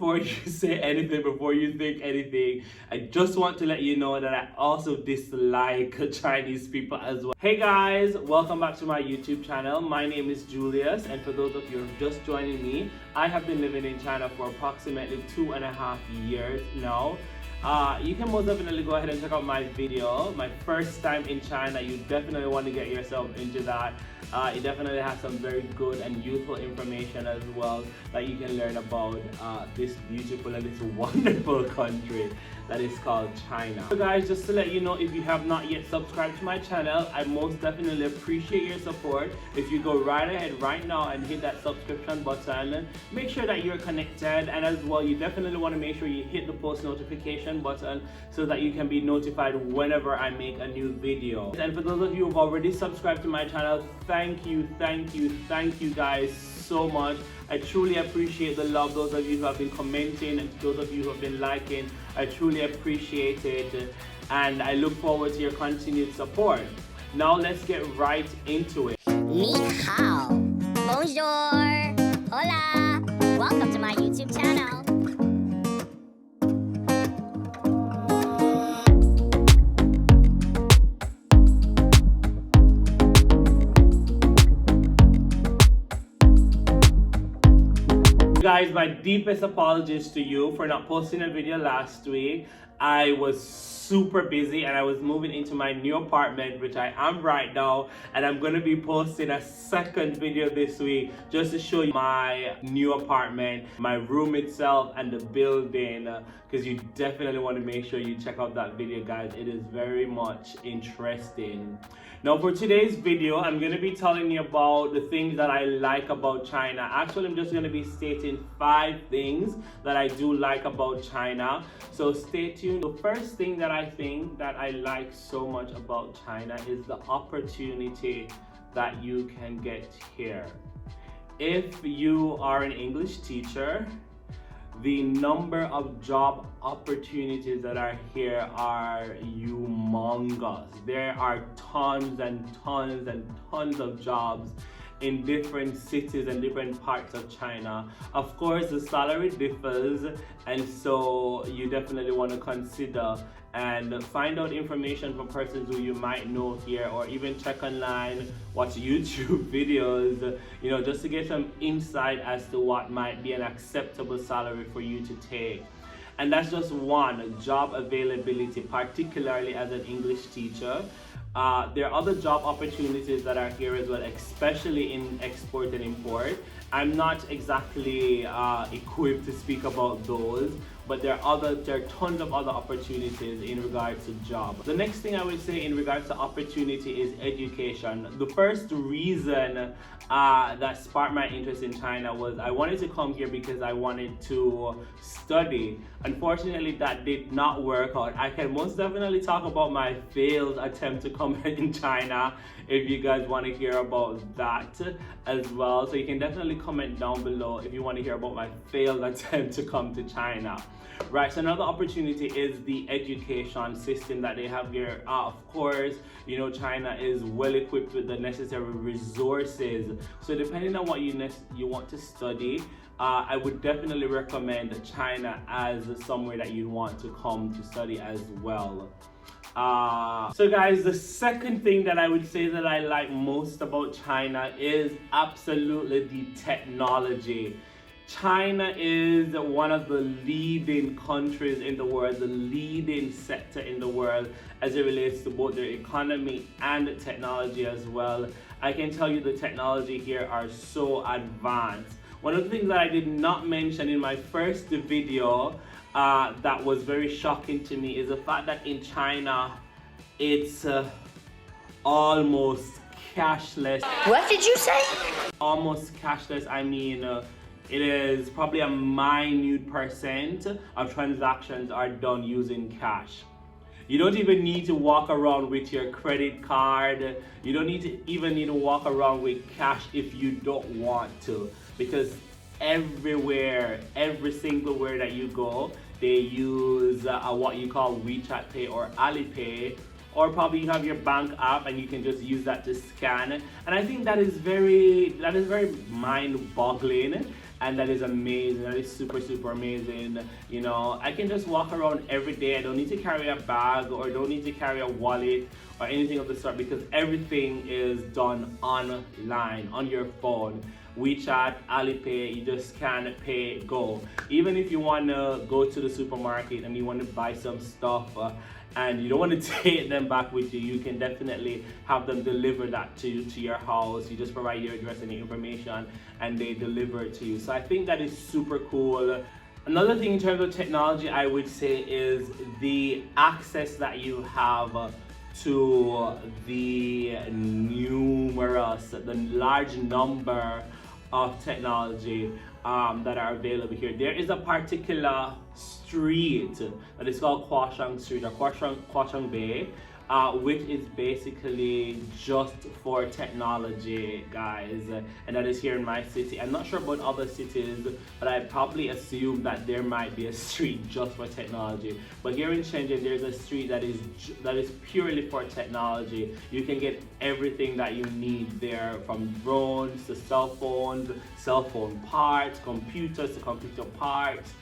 before you say anything, before you think anything, I just want to let you know that I also dislike Chinese people as well. Hey guys, welcome back to my YouTube channel. My name is Julius, and for those of you who are just joining me, I have been living in China for approximately 2.5 years now. You can most definitely go ahead and check out my video, my first time in China. You definitely want to get yourself into that. It definitely has some very good and useful information as well that you can learn about this beautiful and this wonderful country that is called China. So guys, just to let you know, if you have not yet subscribed to my channel, I most definitely appreciate your support. If you go right ahead right now and hit that subscription button, make sure that you're connected, and as well you definitely want to make sure you hit the post notification button so that you can be notified whenever I make a new video. And for those of you who have already subscribed to my channel, thank you guys so much. I truly appreciate the love. Those of you who have been commenting and those of you who have been liking, I truly appreciate it, and I look forward to your continued support. Now let's get right into it. Ni hao, bonjour, hola, welcome to my YouTube channel. Guys, my deepest apologies to you for not posting a video last week. I was super busy and I was moving into my new apartment, which I am right now, and I'm going to be posting a second video this week just to show you my new apartment, my room itself, and the building, because you definitely want to make sure you check out that video, guys. It is very much interesting. Now for today's video, I'm going to be telling you about the things that I like about China. Actually, I'm just going to be stating 5 things that I do like about China. So stay tuned. The first thing that I think that I like so much about China is the opportunity that you can get here. If you are an English teacher, the number of job opportunities that are here are humongous. There are tons and tons and tons of jobs in different cities and different parts of China. Of course, the salary differs, and so you definitely want to consider and find out information from persons who you might know here, or even check online, watch YouTube videos, you know, just to get some insight as to what might be an acceptable salary for you to take. And that's just one, job availability, particularly as an English teacher. There are other job opportunities that are here as well, especially in export and import. I'm not exactly equipped to speak about those, but there are tons of other opportunities in regards to jobs. The next thing I would say in regards to opportunity is education. The first reason that sparked my interest in China was I wanted to come here because I wanted to study. Unfortunately, that did not work out. I can most definitely talk about my failed attempt to come in China if you guys want to hear about that as well. So you can definitely comment down below if you want to hear about my failed attempt to come to China. Right, so another opportunity is the education system that they have here. Of course, you know, China is well equipped with the necessary resources. So depending on what you want to study, I would definitely recommend China as somewhere that you want to come to study as well. So guys, the second thing that I would say that I like most about China is absolutely the technology. China is one of the leading countries in the world, the leading sector in the world as it relates to both their economy and technology as well. I can tell you the technology here are so advanced. One of the things that I did not mention in my first video that was very shocking to me is the fact that in China it's almost cashless. What did you say? Almost cashless, I mean, it is probably a minute percent of transactions are done using cash. You don't even need to walk around with your credit card. You don't even need to walk around with cash if you don't want to, because everywhere, every single where that you go, they use what you call WeChat Pay or Alipay, or probably you have your bank app and you can just use that to scan. And I think that is very mind-boggling and that is amazing. That is super amazing. You know, I can just walk around every day. I don't need to carry a bag or don't need to carry a wallet or anything of the sort, because everything is done online on your phone. WeChat, Alipay, you just scan, pay, go. Even if you want to go to the supermarket and you want to buy some stuff and you don't want to take them back with you, you can definitely have them deliver that to your house. You just provide your address and your information and they deliver it to you. So I think that is super cool. Another thing in terms of technology, I would say, is the access that you have to the large number of technology that are available here. There is a particular street that is called Kwashang Street or Kwashang Bay, which is basically just for technology, guys, and that is here in my city. I'm not sure about other cities, but I probably assume that there might be a street just for technology. But here in Shenzhen, there's a street that is purely for technology. You can get everything that you need there, from drones to cell phones, cell phone parts, computers to computer parts.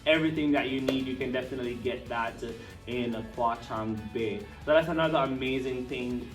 Everything that you need, you can definitely get that in Kwachang Bay. So that's another amazing thing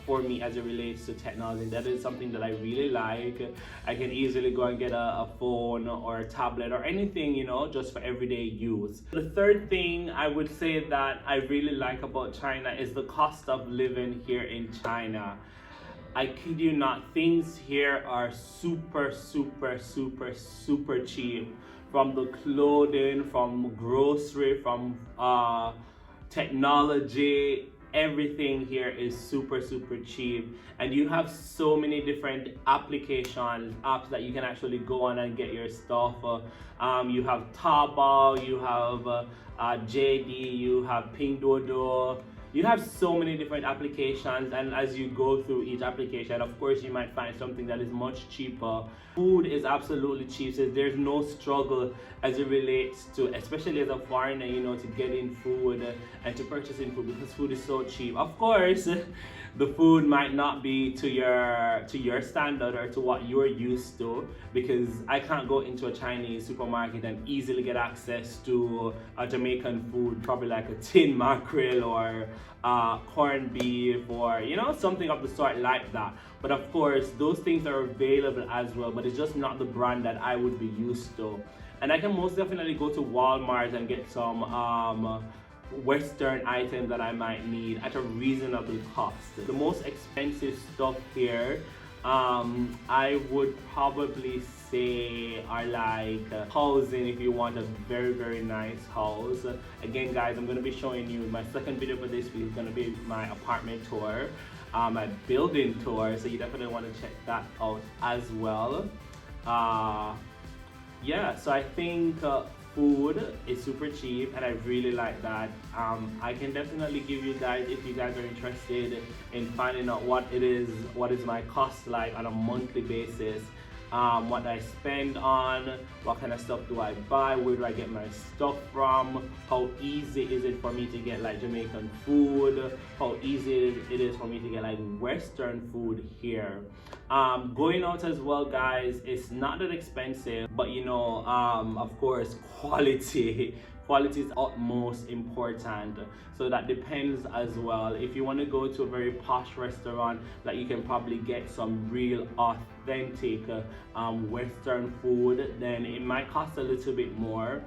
for me as it relates to technology. That is something that I really like. I can easily go and get a phone or a tablet or anything, you know, just for everyday use. The third thing I would say that I really like about China is the cost of living here in China. I kid you not, things here are super cheap. From the clothing, from grocery, from technology, everything here is super cheap. And you have so many different apps that you can actually go on and get your stuff. You have Taobao, you have JD, you have Pinduoduo. You have so many different applications, and as you go through each application, of course, you might find something that is much cheaper. Food is absolutely cheap, so there's no struggle as it relates to, especially as a foreigner, you know, to getting food and to purchasing food, because food is so cheap. Of course, the food might not be to your standard or to what you're used to, because I can't go into a Chinese supermarket and easily get access to a Jamaican food, probably like a tin mackerel or corned beef, or, you know, something of the sort like that. But of course, those things are available as well, but it's just not the brand that I would be used to. And I can most definitely go to Walmart and get some Western items that I might need at a reasonable cost. The most expensive stuff here, I would probably say, are like housing, if you want a very nice house. Again, guys, I'm going to be showing you my second video for this week. Is going to be my apartment tour, my building tour, so you definitely want to check that out as well. Yeah, so I think food is super cheap, and I really like that. I can definitely give you guys, if you guys are interested in finding out what is my cost like on a monthly basis, what I spend on, what kind of stuff do I buy, where do I get my stuff from, how easy is it for me to get like Jamaican food, how easy it is for me to get like Western food here. Going out as well, guys, it's not that expensive, but you know, of course, quality is utmost important, so that depends as well. If you want to go to a very posh restaurant, like, you can probably get some real authentic Western food, then it might cost a little bit more.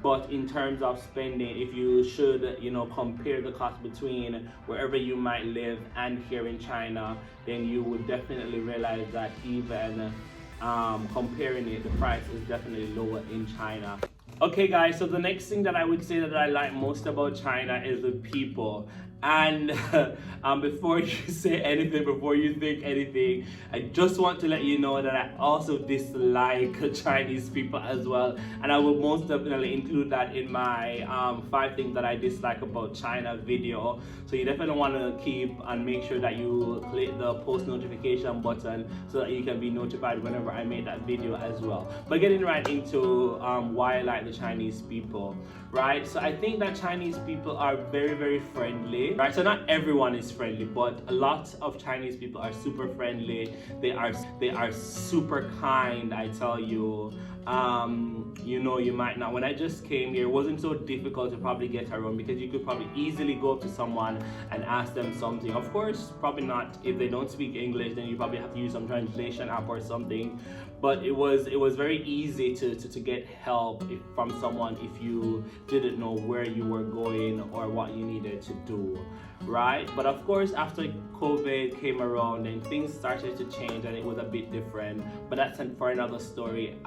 But in terms of spending, if you should, you know, compare the cost between wherever you might live and here in China, then you would definitely realize that even comparing it, the price is definitely lower in China. Okay, guys, so the next thing that I would say that I like most about China is the people. And before you say anything, before you think anything, I just want to let you know that I also dislike Chinese people as well, and I will most definitely include that in my 5 things that I dislike about China video. So you definitely want to keep and make sure that you click the post notification button so that you can be notified whenever I make that video as well. But getting right into why I like the Chinese people, right? So I think that Chinese people are very friendly, right? So not everyone is friendly, but a lot of Chinese people are super friendly. They are super kind, I tell you. you know, you might not. When I just came here, it wasn't so difficult to probably get around because you could probably easily go up to someone and ask them something. Of course, probably not if they don't speak English, then you probably have to use some translation app or something. But it was very easy to get help from someone if you didn't know where you were going or what you needed to do, right? But of course, after COVID came around, then things started to change and it was a bit different. But that's for another story.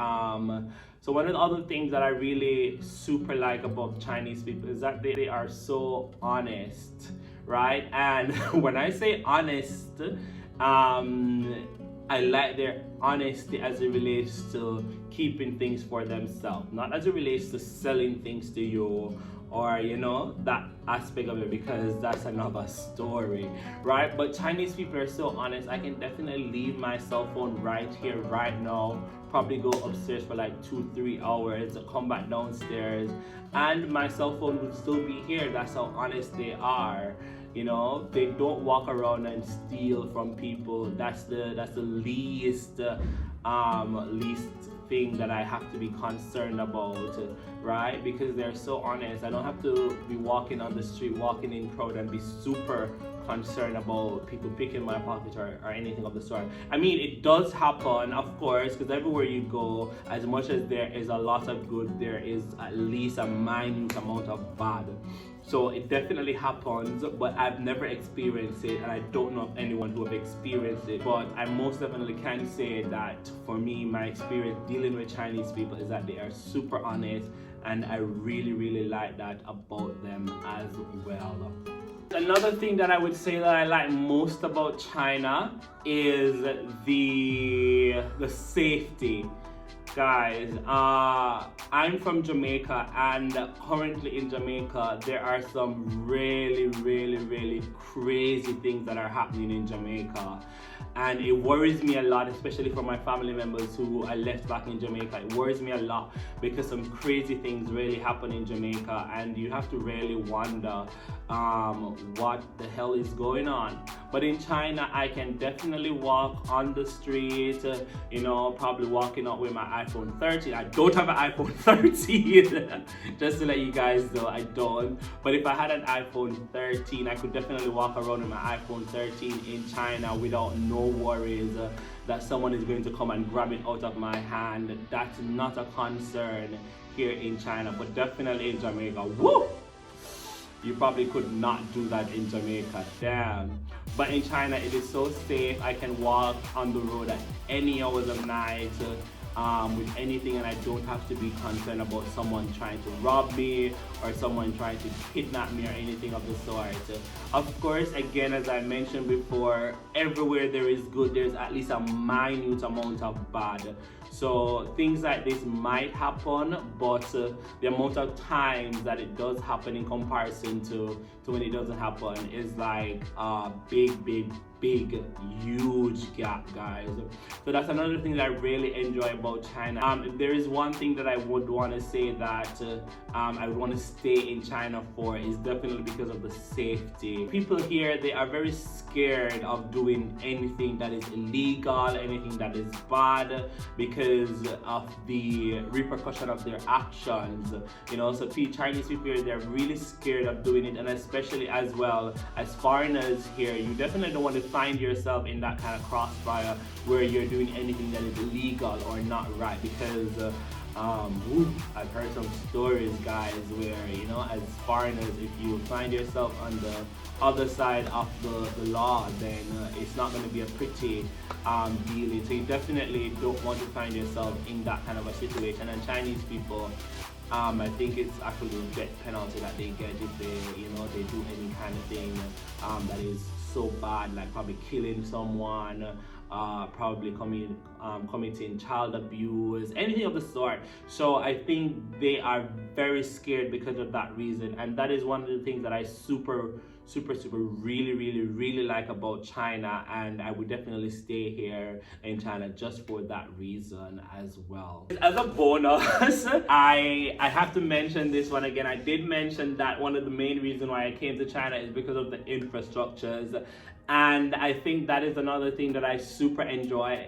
So one of the other things that I really super like about Chinese people is that they are so honest, right? And when I say honest, I like their honesty as it relates to keeping things for themselves, not as it relates to selling things to you or, you know, that aspect of it, because that's another story, right? But Chinese people are so honest. I can definitely leave my cell phone right here, right now, probably go upstairs for like 2-3 hours, come back downstairs, and my cell phone would still be here. That's how honest they are. You know, they don't walk around and steal from people. That's the least thing that I have to be concerned about, right? Because they're so honest. I don't have to be walking on the street, walking in crowd, and be super concerned about people picking my pocket or anything of the sort. I mean, it does happen, of course, because everywhere you go, as much as there is a lot of good, there is at least a minute amount of bad. So it definitely happens, but I've never experienced it, and I don't know of anyone who have experienced it. But I most definitely can say that for me, my experience dealing with Chinese people is that they are super honest, and I really, really like that about them as well. Another thing that I would say that I like most about China is the safety. Guys, I'm from Jamaica, and currently in Jamaica there are some really crazy things that are happening in Jamaica, and it worries me a lot, especially for my family members who I left back in Jamaica. It worries me a lot because some crazy things really happen in Jamaica, and you have to really wonder what the hell is going on. But in China, I can definitely walk on the street, you know, probably walking out with my iPhone 13. I don't have an iPhone 13, just to let you guys know, I don't. But if I had an iPhone 13, I could definitely walk around with my iPhone 13 in China without no worries that someone is going to come and grab it out of my hand. That's not a concern here in China, but definitely in Jamaica. Woo! You probably could not do that in Jamaica, damn. But in China, it is so safe. I can walk on the road at any hours of night with anything, and I don't have to be concerned about someone trying to rob me or someone trying to kidnap me or anything of the sort. Of course, again, as I mentioned before, everywhere there is good, there's at least a minute amount of bad. So things like this might happen, but the amount of times that it does happen in comparison to when it doesn't happen is like a big huge gap, guys. So that's another thing that I really enjoy about China. If there is one thing that I would want to say that I would want to stay in China for, is definitely because of the safety. People here, they are very scared of doing anything that is illegal, anything that is bad, because of the repercussion of their actions. You know, so Chinese people here, they're really scared of doing it, and especially as well as foreigners here, you definitely don't want to find yourself in that kind of crossfire where you're doing anything that is illegal or not right, because I've heard some stories, guys, where, you know, as foreigners, if you find yourself on the other side of the law, then it's not going to be a pretty deal. So you definitely don't want to find yourself in that kind of a situation. And Chinese people, I think it's actually a death penalty that they get if they, you know, they do any kind of thing that is so bad, like probably killing someone, probably committing child abuse, anything of the sort. So I think they are very scared because of that reason, and that is one of the things that I really like about China, and I would definitely stay here in China just for that reason as well. As a bonus, I have to mention this one again. I did mention that one of the main reasons why I came to China is because of the infrastructures, and I think that is another thing that I super enjoy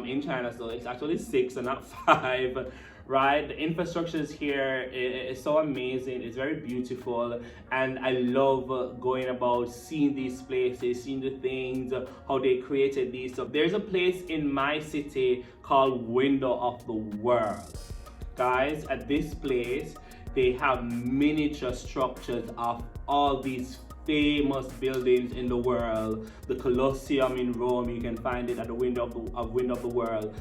in China. So it's actually 6 and not 5. right? The infrastructures here is so amazing. It's very beautiful, and I love going about seeing these places, seeing the things, how they created these. So there's a place in my city called Window of the World. Guys, at this place, they have miniature structures of all these famous buildings in the world. The Colosseum in Rome, you can find it at the Window of the World.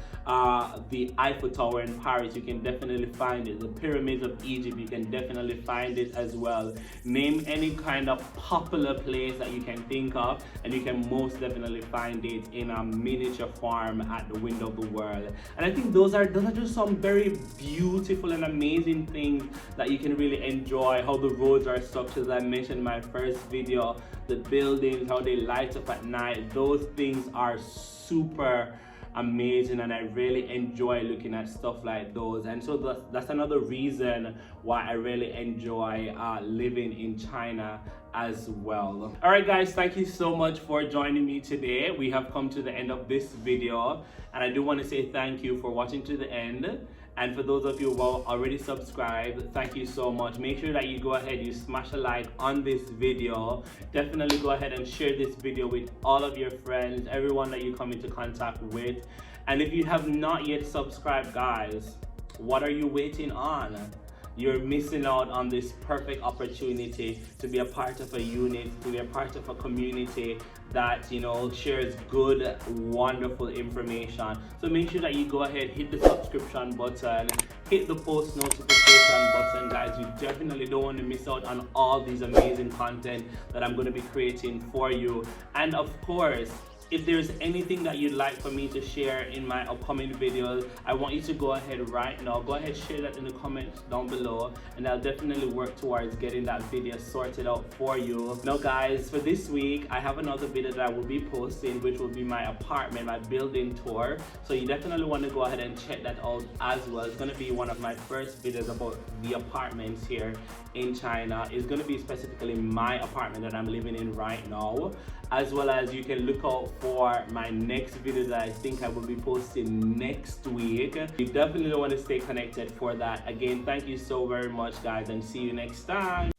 The Eiffel Tower in Paris, you can definitely find it. The Pyramids of Egypt, you can definitely find it as well. Name any kind of popular place that you can think of, and you can most definitely find it in a miniature form at the Window of the World. And I think those are just some very beautiful and amazing things that you can really enjoy. How the roads are structured, as I mentioned in my first video, the buildings, how they light up at night, those things are super amazing, and I really enjoy looking at stuff like those. And so that's another reason why I really enjoy living in China as well. All right guys, thank you so much for joining me today. We have come to the end of this video, and I do want to say thank you for watching to the end. And for those of you who are already subscribed, thank you so much. Make sure that you go ahead, you smash a like on this video. Definitely go ahead and share this video with all of your friends, everyone that you come into contact with. And if you have not yet subscribed, guys, what are you waiting on? You're missing out on this perfect opportunity to be a part of a unit, to be a part of a community that, you know, shares good, wonderful information. So make sure that you go ahead, hit the subscription button, hit the post notification button, guys. You definitely don't want to miss out on all these amazing content that I'm going to be creating for you. And of course, if there's anything that you'd like for me to share in my upcoming videos, I want you to go ahead right now. Go ahead, share that in the comments down below, and I'll definitely work towards getting that video sorted out for you. Now guys, for this week, I have another video that I will be posting, which will be my apartment, my building tour. So you definitely want to go ahead and check that out as well. It's going to be one of my first videos about the apartments here in China. It's going to be specifically my apartment that I'm living in right now, as well as you can look out for my next video that I think I will be posting next week. You definitely want to stay connected for that. Again, thank you so very much guys, and see you next time.